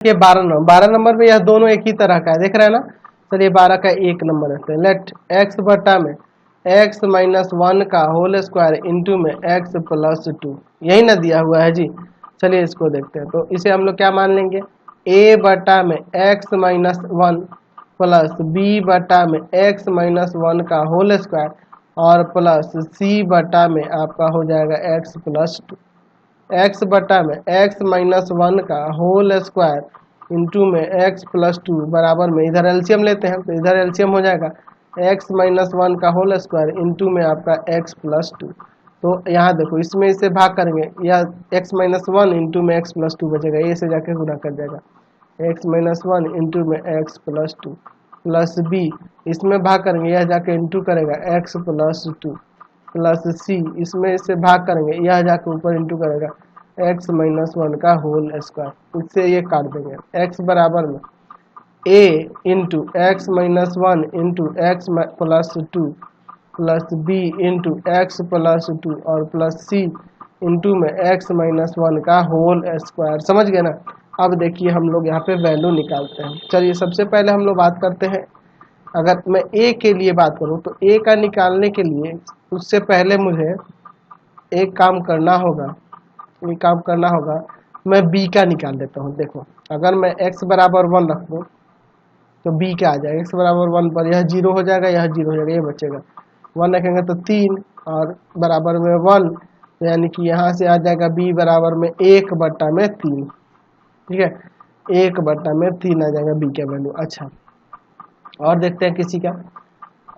ये 12 नंबर में यह दोनों एक ही तरह का है, देख रहे हैं ना। चलिए 12 का 1 नंबर रखते हैं। लेट x बटा में x माइनस 1 का होल स्क्वायर इंटू में x प्लस 2, यही ना दिया हुआ है जी। चलिए इसको देखते हैं, तो इसे हम लोग क्या मान लेंगे, a बटा में x माइनस 1 प्लस b बटा में x माइनस 1 का होल स्क्वायर और प्लस c बटा में आपका हो जाएगा x प्लस 2। x बटा में x माइनस 1 का होल स्क्वायर इंटू में x प्लस 2 बराबर में, इधर एलसीएम लेते हैं तो इधर एलसीएम हो जाएगा x माइनस 1 का होल स्क्वायर इंटू में आपका x प्लस 2। तो यहाँ देखो इसमें इसे भाग करेंगे, यह x माइनस 1 इंटू में x प्लस 2 बचेगा, ये से जाके गुना कर जाएगा x माइनस 1 इंटू में x प्लस 2 प्लस b, इसमें भाग करेंगे यह जाके इंटू करेगा x प्लस 2 प्लस सी, इसमें इससे भाग करेंगे यह जाके ऊपर इंटू करेगा x माइनस 1 का होल स्क्वायर, इससे ये काट देंगे x बराबर में a into x minus 1 into x plus 2 plus b into x plus 2 और प्लस c इंटू में x माइनस 1 का होल स्क्वायर। समझ गए ना। अब देखिए हम लोग यहाँ पे वैल्यू निकालते हैं। चलिए सबसे पहले हम लोग बात करते हैं, अगर मैं a के लिए बात करूं तो a का निकालने के लिए उससे पहले मुझे एक काम करना होगा, मैं b का निकाल देता हूं। देखो अगर मैं x बराबर 1 रख दूं तो b क्या आ जाएगा, x बराबर 1 पर यह 0 हो जाएगा, यह 0 हो जाएगा, ये बचेगा 1 रखेंगे तो 3 और बराबर में 1, यानी कि यहाँ से आ जाएगा b बराबर में 1 बटा में 3। ठीक है, 1 बटा में 3 आ जाएगा b का वैल्यू। अच्छा और देखते हैं किसी का,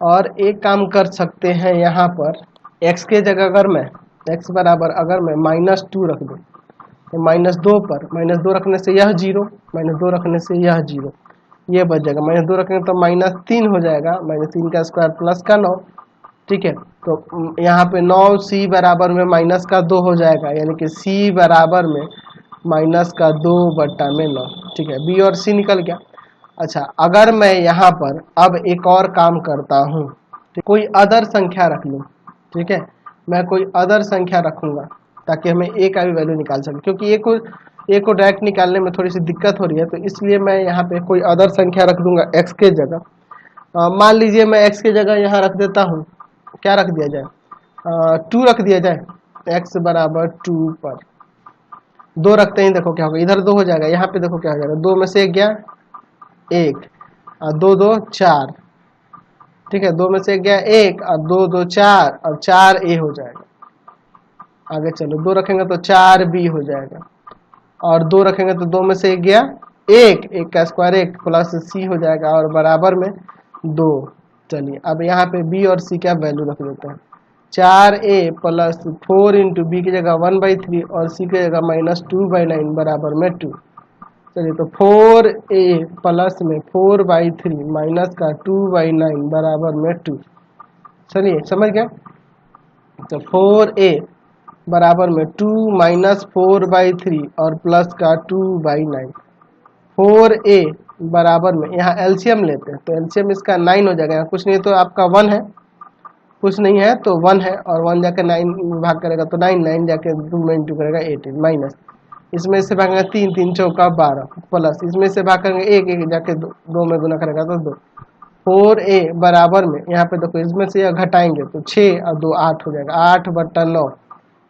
और एक काम कर सकते हैं यहाँ पर x के जगह अगर मैं x बराबर अगर मैं -2 रख दूँ तो -2 पर -2 रखने से यह 0, -2 रखने से यह 0, ये बच जाएगा। -2 रखेंगे तो -3 हो जाएगा, -3 का स्क्वायर प्लस का 9। ठीक है, तो यहाँ पे 9c बराबर में माइनस का 2 हो जाएगा, यानी कि c बराबर में -2 बटा में 9। ठीक है, b और c निकल गया। अच्छा अगर मैं यहाँ पर अब एक और काम करता हूँ, कोई अदर संख्या रख लूँ। ठीक है, मैं कोई अदर संख्या रखूँगा ताकि हमें a का भी वैल्यू निकाल सके, क्योंकि a को डायरेक्ट निकालने में थोड़ी सी दिक्कत हो रही है, तो इसलिए मैं यहाँ पे कोई अदर संख्या रख दूंगा x के जगह। मान लीजिए मैं x के जगह यहाँ रख देता हूँ, क्या रख दिया जाए, 2 रख दिया जाए, x बराबर 2 पर 2 रखते ही देखो क्या होगा, इधर 2 हो जाएगा, यहाँ पे देखो क्या हो जाएगा, 2 में से 1 गया 1 और 2 2 4। ठीक है, 2 में से 1 गया 1 और 2 2 4 और 4 a हो जाएगा। आगे चलो 2 रखेंगे तो 4 b हो जाएगा, और 2 रखेंगे तो 2 में से 1 गया 1, 1 का स्क्वायर 1 प्लस c हो जाएगा और बराबर में 2। चलिए अब यहाँ पे b और c का वैल्यू रख देते हैं, 4a प्लस 4 इंटू बी की जगह 1/3 और c की जगह -2/9 बराबर में 2। चलिए तो 4a प्लस में 4/3 माइनस का 2/9 बराबर में 2। चलिए समझ गए, तो 4a बराबर में 2 माइनस 4/3 और प्लस का 2/9, 4a बराबर में यहाँ एलसीएम लेते हैं तो एलसीएम इसका 9 हो जाएगा, कुछ नहीं तो आपका 1 है, कुछ नहीं है तो 1 है, और 1 जाकर 9 भाग करेगा तो 9, 9 जाके 2 में इंटू करेगा 18 माइनस, इसमें से भागेंगे 3, 3 चौका 12 प्लस, इसमें से भाग करेंगे 1, 1 जाके 2 में गुना करेगा तो 2। 4a बराबर में यहाँ पे देखो इसमें से यह घटाएंगे तो 6 और 2 8 हो जाएगा, 8/9,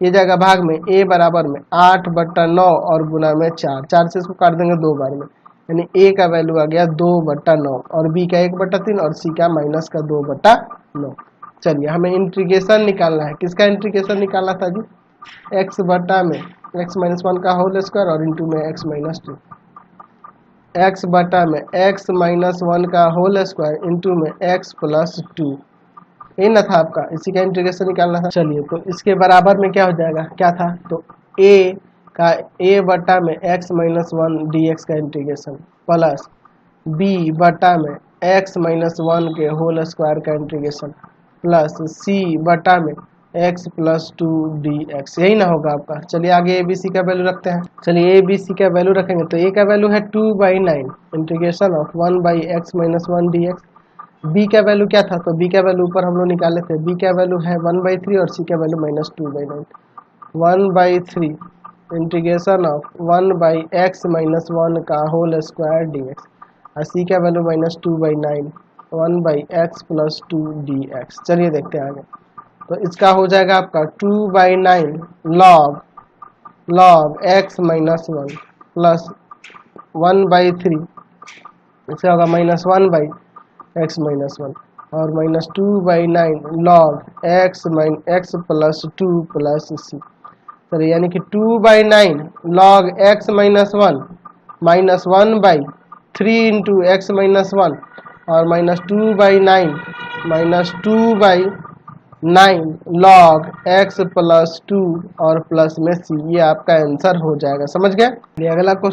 ये जाएगा भाग में a बराबर में 8/9 और गुना में 4, 4 से इसको काट देंगे 2 बार में, यानी a का वैल्यू आ गया 2/9 और b का 1/3 और c का माइनस का 2/9। चलिए हमें इंटीग्रेशन निकालना है, किसका इंटीग्रेशन निकालना था जी, x बटा में x माइनस 1 का होल स्क्वायर और इंटू में x माइनस 2, x बटा में x माइनस 1 का होल स्क्वायर इंटू में x प्लस 2, ये ना था आपका, इसी का इंटीग्रेशन निकालना था। चलिए तो इसके बराबर में क्या हो जाएगा, क्या था, तो a का a बटा में x माइनस 1 dx का इंटीग्रेशन प्लस b बटा में x माइनस 1 के होल स्क्वायर का इंटीग्रेशन प्लस c बटा में x प्लस 2 dx, यही ना होगा आपका। चलिए आगे ए बी सी का वैल्यू रखते हैं। चलिए ए बी सी का वैल्यू रखेंगे तो a का वैल्यू है 2/9 integration of 1/x minus 1 dx। b का वैल्यू क्या था, तो b का वैल्यू ऊपर हम लोग निकाले थे, b का वैल्यू है 1/3 और c का वैल्यू -2/9, 1/3 इंटीग्रेशन ऑफ 1/x-1 का होल स्क्वायर dx और c का वैल्यू -2/9 1/x+2 dx। चलिए देखते हैं आगे। तो इसका हो जाएगा आपका 2/9 log x-1 प्लस 1/3, इसका होगा -1/x-1 और -2/9 log x+2 प्लस c। चलिए यानी कि 2/9 log x-1 -1/3 इंटू x-1 और -2/9 log x+2 और प्लस में c। ये आपका आंसर हो जाएगा। समझ गए? अगला क्वेश्चन